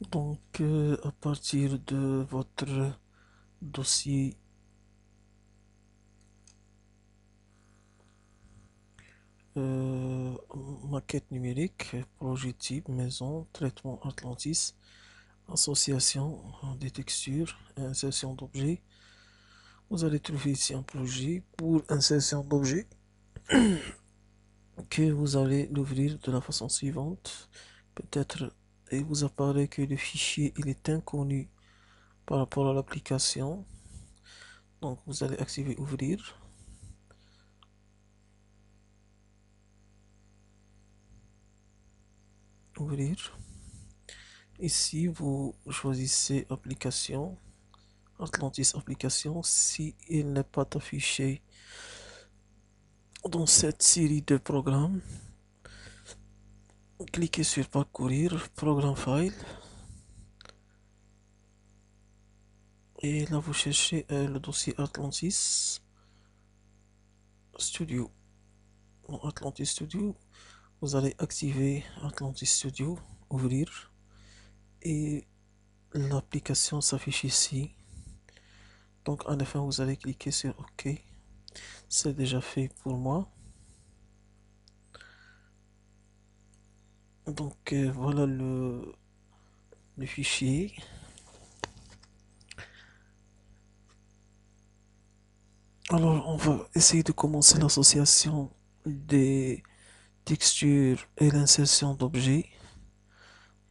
Donc, à partir de votre dossier euh, maquette numérique, projet type, maison, traitement Atlantis, association des textures, insertion d'objets, vous allez trouver ici un projet pour insertion d'objets que vous allez l'ouvrir de la façon suivante. Peut-être il vous apparaît que le fichier il est inconnu par rapport à l'application. Donc vous allez activer ouvrir. Ouvrir. Ici vous choisissez application. Atlantis application. Si il n'est pas affiché dans cette série de programmes, cliquez sur parcourir, programme file. Et là vous cherchez le dossier Atlantis Studio. Dans Atlantis Studio, vous allez activer Atlantis Studio, ouvrir, et l'application s'affiche ici. Donc à la fin, vous allez cliquer sur OK. C'est déjà fait pour moi. Donc voilà le fichier. Alors on va essayer de commencer l'association des textures et l'insertion d'objets.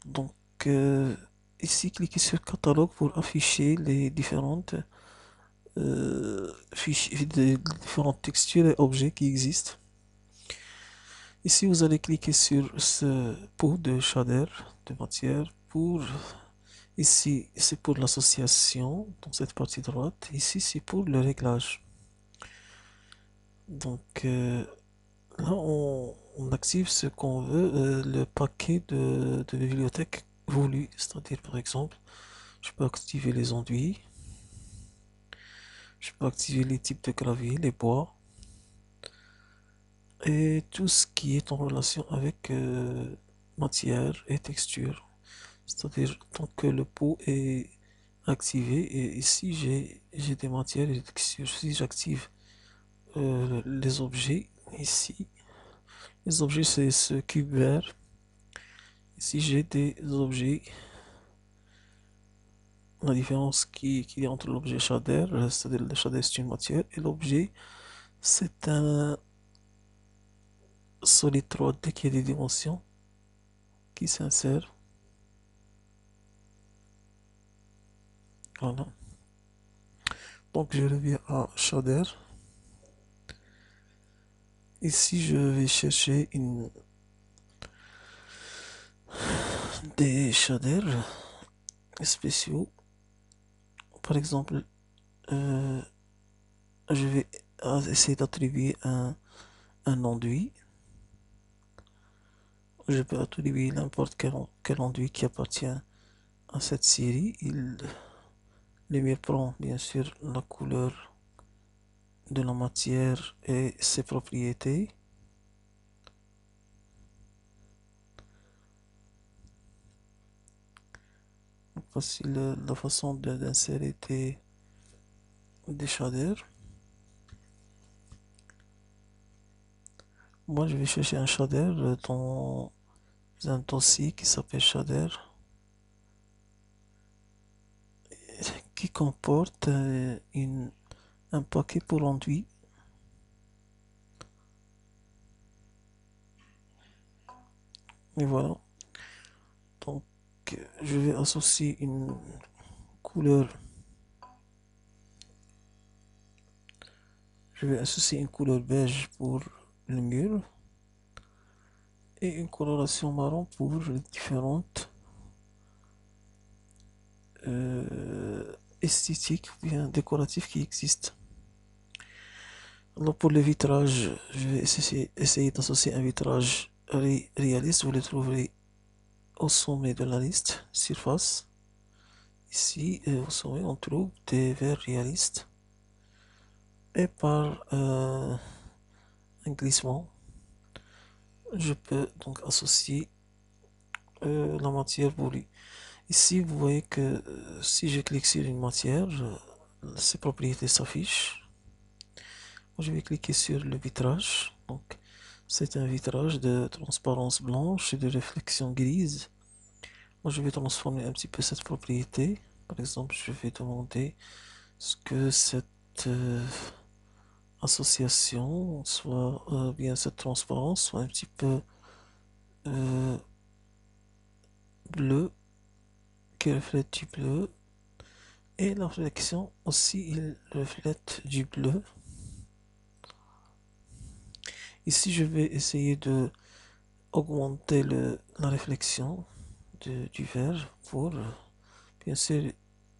Donc ici, cliquez sur catalogue pour afficher les différentes fichiers, des différentes textures et objets qui existent. Ici, vous allez cliquer sur ce pot de shader de matière pour ici c'est pour l'association dans cette partie droite. Ici c'est pour le réglage. Donc là on active ce qu'on veut, le paquet de bibliothèque voulu, c'est-à-dire par exemple je peux activer les enduits, je peux activer les types de gravier, les bois et tout ce qui est en relation avec matière et texture. C'est-à-dire tant que le pot est activé et ici j'ai des matières et des textures. Si j'active les objets ici, les objets c'est ce cube vert. Ici j'ai des objets. La différence qui est entre l'objet shader, c'est-à-dire le shader c'est une matière, et l'objet c'est un solide 3D qui a des dimensions qui s'insère. Voilà. Donc je reviens à shader. Ici je vais chercher des shaders spéciaux. Par exemple, je vais essayer d'attribuer un enduit. Je peux attribuer n'importe quel enduit qui appartient à cette série. Il lui prend bien sûr la couleur de la matière et ses propriétés. Voici la façon d'insérer des shaders. Moi je vais chercher un shader dans un dossier qui s'appelle shader qui comporte un paquet pour enduit. Et voilà. Donc je vais associer une couleur. Je vais associer une couleur beige pour le mur et une coloration marron pour les différentes esthétiques ou bien décoratives qui existent. Alors pour le vitrage, je vais essayer d'associer un vitrage réaliste. Vous le trouverez au sommet de la liste, surface. Ici, au sommet, on trouve des verres réalistes. Et par un glissement, je peux donc associer la matière voulue. Ici, vous voyez que si je clique sur une matière, ses propriétés s'affichent. Je vais cliquer sur le vitrage. Donc, c'est un vitrage de transparence blanche et de réflexion grise. Moi, je vais transformer un petit peu cette propriété. Par exemple, je vais demander ce que cette association soit, bien cette transparence soit un petit peu euh, bleu, qui reflète du bleu. Et la réflexion aussi, il reflète du bleu. Ici, je vais essayer de augmenter la réflexion du verre pour, bien sûr,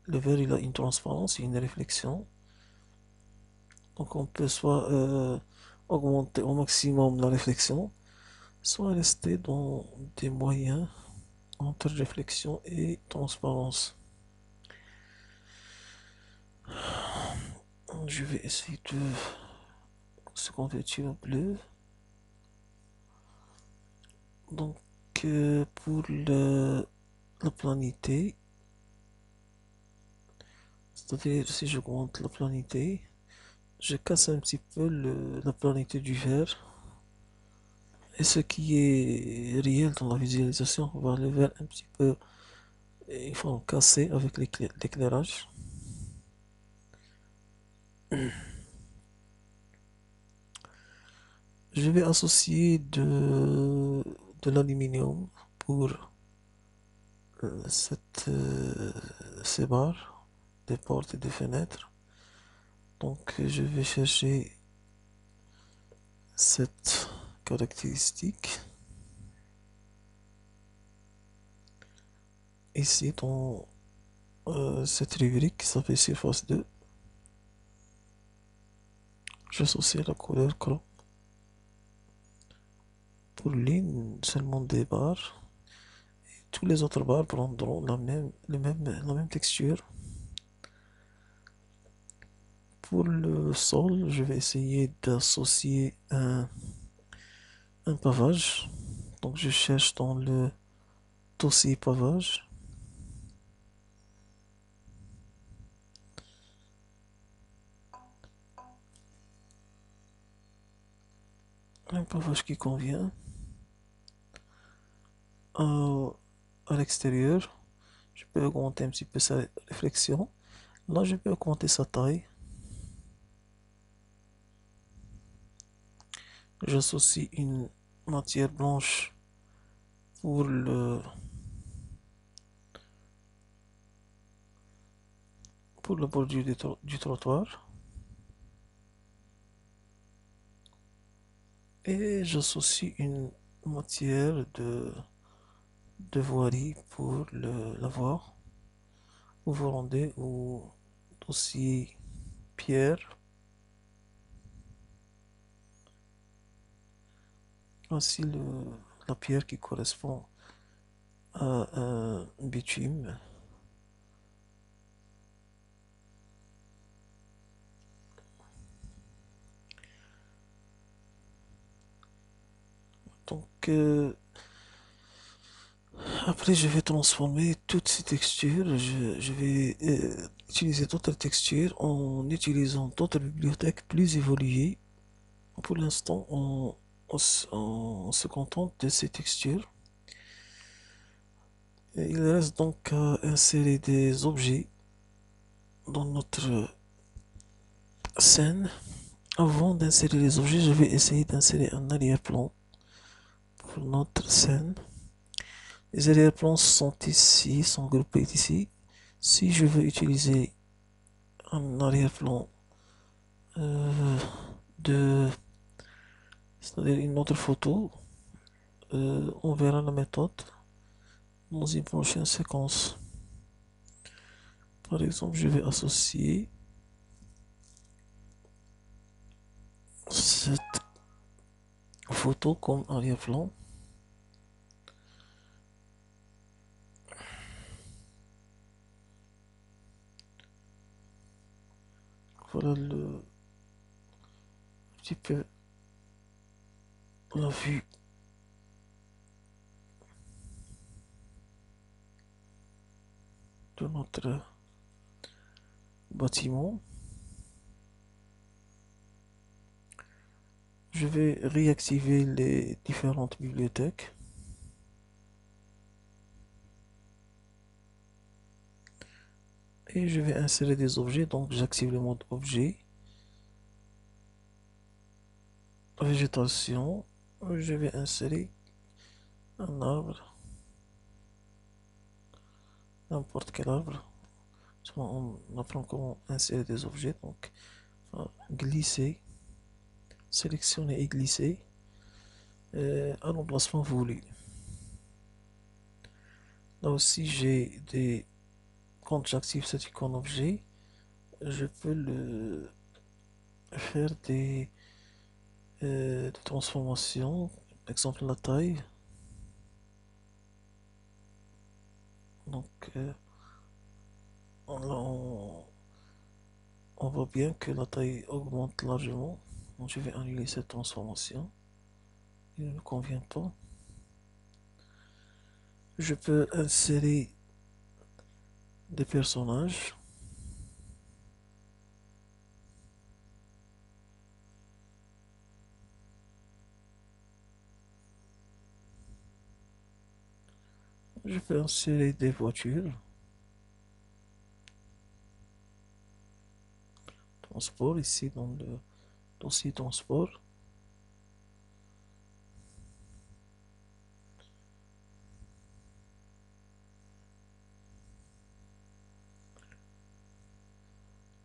le verre il a une transparence et une réflexion. Donc on peut soit augmenter au maximum la réflexion, soit rester dans des moyens entre réflexion et transparence. Je vais essayer de se convertir au bleu. Donc pour la planité, c'est-à-dire si j'augmente la planité, je casse un petit peu la planité du verre. Et ce qui est réel dans la visualisation va le voir un petit peu, il faut en casser avec l'éclairage. Je vais associer de l'aluminium pour ces barres, des portes et des fenêtres. Donc je vais chercher cette caractéristique ici dans cette rubrique qui s'appelle surface 2. J'associe la couleur chrome pour l'une seulement des barres. Tous les autres barres prendront la même texture. Pour le sol, je vais essayer d'associer un pavage. Donc je cherche dans le dossier pavage. Un pavage qui convient à, à l'extérieur. Je peux augmenter un petit peu sa réflexion. Là, je peux augmenter sa taille. J'associe une matière blanche pour pour la bordure du trottoir. Et j'associe une matière de voirie pour la voie, ou Vendée, ou aussi pierre, ainsi la pierre qui correspond à un bitume. Donc après je vais transformer toutes ces textures, je vais utiliser d'autres textures en utilisant d'autres bibliothèques plus évoluées. Pour l'instant, on se contente de ces textures. Et il reste donc à insérer des objets dans notre scène. Avant d'insérer les objets, je vais essayer d'insérer un arrière-plan pour notre scène. Les arrière-plans sont ici, sont groupés ici. Si je veux utiliser un arrière-plan euh, de, c'est-à-dire une autre photo, on verra la méthode dans une prochaine séquence. Par exemple, je vais associer cette photo comme arrière-plan. Voilà le petit peu la vue de notre bâtiment. Je vais réactiver les différentes bibliothèques. Et je vais insérer des objets, donc j'active le mode objet, végétation, je vais insérer un arbre, n'importe quel arbre. On apprend comment insérer des objets, donc glisser, sélectionner et glisser à l'emplacement voulu. Là aussi j'ai des... Quand j'active cet icône objet, je peux faire des transformations, par exemple la taille. Donc on, on voit bien que la taille augmente largement. Donc je vais annuler cette transformation. Il ne me convient pas. Je peux insérer des personnages. Je peux insérer des voitures. Transport ici dans le dossier transport.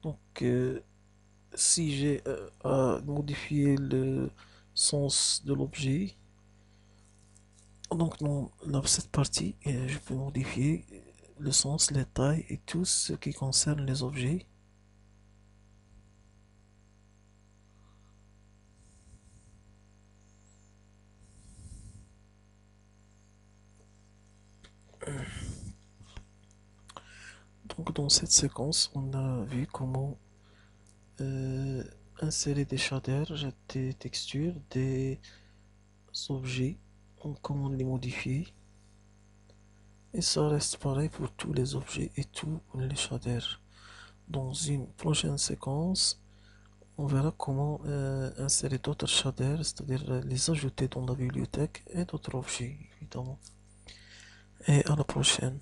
Donc si j'ai à modifier le sens de l'objet, donc dans cette partie, je peux modifier le sens, les tailles et tout ce qui concerne les objets. Donc dans cette séquence, on a vu comment euh, insérer des shaders, des textures, des objets, comment les modifier. Et ça reste pareil pour tous les objets et tous les shaders. Dans une prochaine séquence, on verra comment insérer d'autres shaders, c'est-à-dire les ajouter dans la bibliothèque et d'autres objets, évidemment. Et à la prochaine.